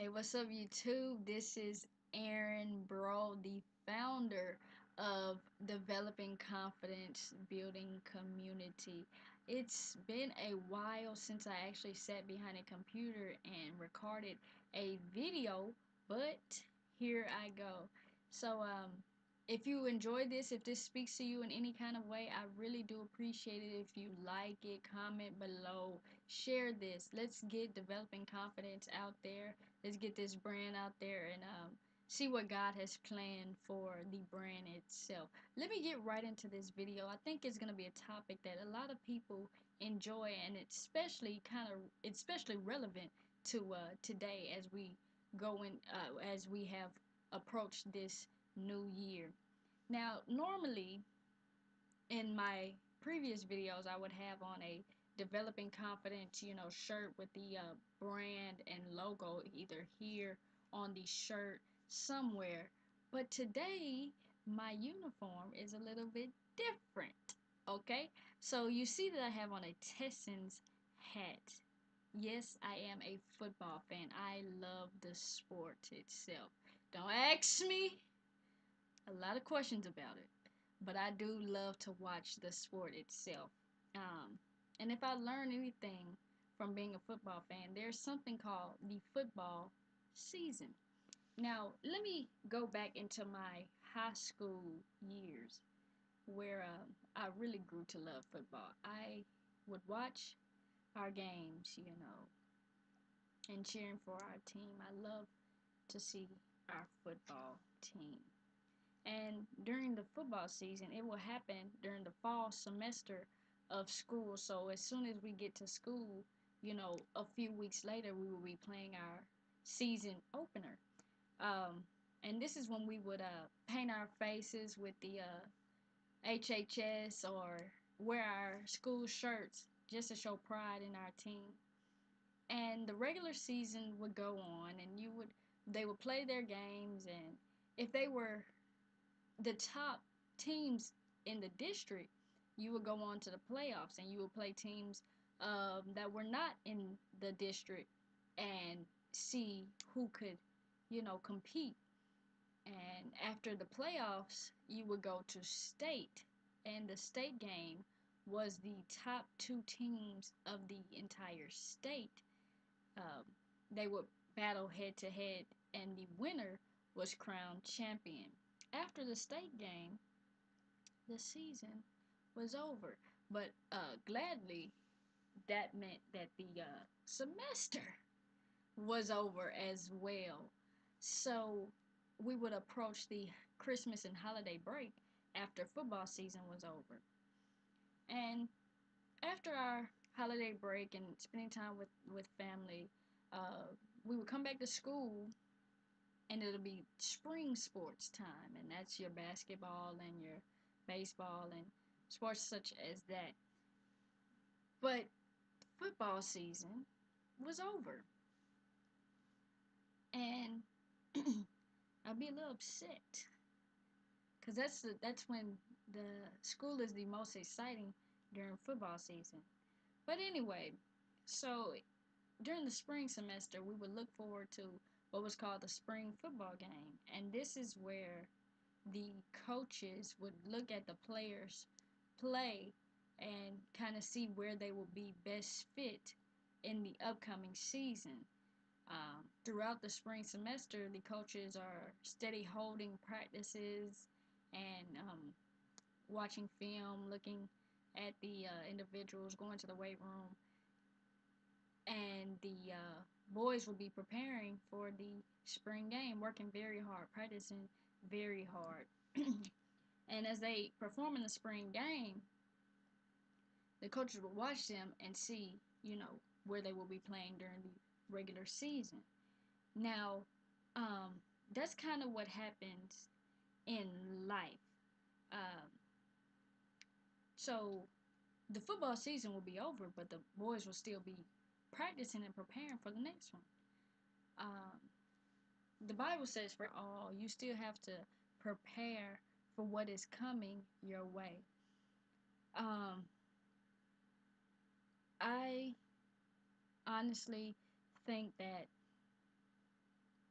Hey, what's up, YouTube? This is Erin, bro, the founder of Developing Confidence Building Community. It's been a while since I actually sat behind a computer and recorded a video, but here I go. So, if you enjoyed this, if this speaks to you in any kind of way, I really do appreciate it if you like it, comment below, share this. Let's get developing confidence out there. Let's get this brand out there and see what God has planned for the brand itself. Let me get right into this video. I think it's going to be a topic that a lot of people enjoy, and it's especially relevant to today as we as we have approached this new year. Now, normally in my previous videos, I would have on a developing confidence, shirt with the brand and logo either here on the shirt somewhere. But today, my uniform is a little bit different. Okay, so you see that I have on a Texans hat. Yes, I am a football fan. I love the sport itself. Don't ask me a lot of questions about it, but I do love to watch the sport itself. Um, and if I learn anything from being a football fan, there's something called the football season. Now, let me go back into my high school years where I really grew to love football. I would watch our games, and cheering for our team. I love to see our football team. And during the football season, it will happen during the fall semester of school. So as soon as we get to school, a few weeks later, we will be playing our season opener. Um, and this is when we would paint our faces with the HHS or wear our school shirts just to show pride in our team. And the regular season would go on, and they would play their games, and if they were the top teams in the district, you would go on to the playoffs and you would play teams that were not in the district and see who could, compete. And after the playoffs, you would go to state, and the state game was the top two teams of the entire state. Um, they would battle head to head, and the winner was crowned champion. After the state game, the season was over. But gladly, that meant that the semester was over as well. So we would approach the Christmas and holiday break after football season was over. And after our holiday break and spending time with family, uh, we would come back to school, and it'll be spring sports time, and that's your basketball and your baseball and sports such as that. But football season was over, and I'd be a little upset because that's when the school is the most exciting during football season. But anyway, so during the spring semester, we would look forward to what was called the spring football game, and this is where the coaches would look at the players play and kind of see where they will be best fit in the upcoming season. Throughout the spring semester, the coaches are steady holding practices and watching film, looking at the individuals, going to the weight room, and the boys will be preparing for the spring game, working very hard, practicing very hard. And as they perform in the spring game, the coaches will watch them and see, where they will be playing during the regular season. Now, that's kind of what happens in life. Um, so the football season will be over, but the boys will still be practicing and preparing for the next one. Um, the Bible says for all, you still have to prepare for what is coming your way. Um, I honestly think that